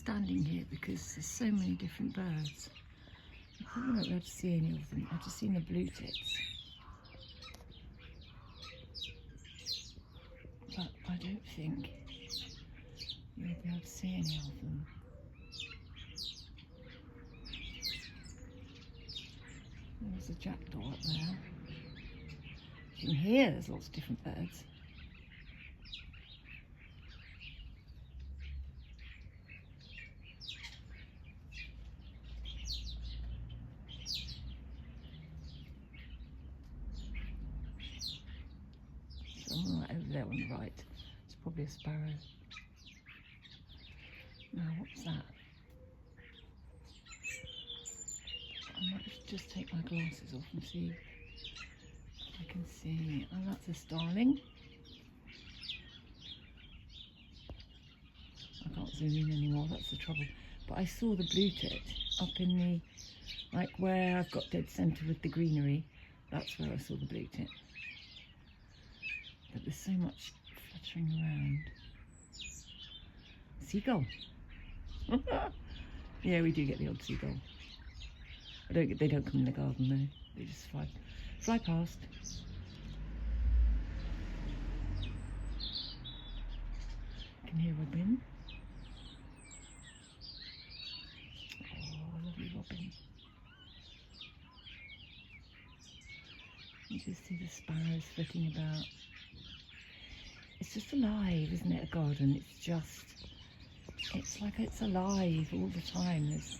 standing here because there's so many different birds. I probably won't be able to see any of them. I've just seen the blue tits. But I don't think you'll be able to see any of them. There's a jackdaw up there. You can hear there's lots of different birds. Someone right over there on the right. It's probably a sparrow. Now, what's that? I might just take my glasses off and see if I can see. Oh, that's a starling. I can't zoom in anymore, that's the trouble. But I saw the blue tit up in the, like where I've got dead centre with the greenery. That's where I saw the blue tit. But there's so much fluttering around. Seagull. Yeah, we do get the odd seagull. They don't come in the garden though. They just fly past. You can hear robin. Oh, lovely robin. You just see the sparrows flitting about. It's just alive, isn't it, a garden? It's like it's alive all the time. There's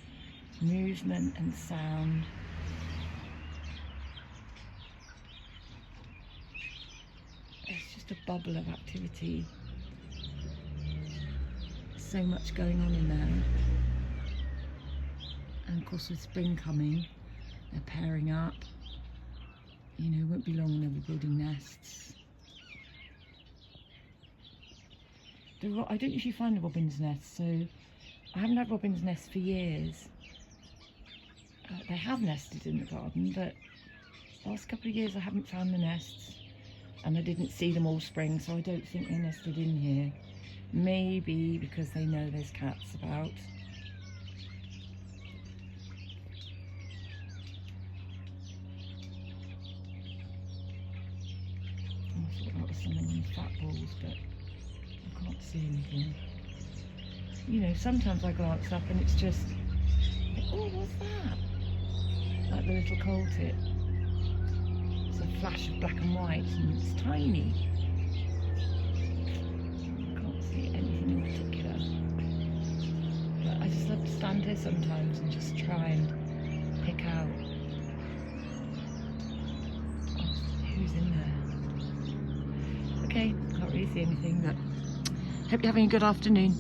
movement and sound. It's just a bubble of activity. So much going on in there. And of course with spring coming, they're pairing up. You know, it won't be long and they'll be building nests. I don't usually find a robin's nest, so I haven't had robin's nests for years. They have nested in the garden, but the last couple of years I haven't found the nests, and I didn't see them all spring, so I don't think they nested in here. Maybe because they know there's cats about. I thought that was something in fat balls, but I can't see anything. You know, sometimes I glance up and it's just, oh, what's that? Like the little coal tit. It's a flash of black and white and it's tiny. I can't see anything in particular. But I just love to stand here sometimes and just try and pick out who's in there. Okay, can't really see anything, but hope you're having a good afternoon.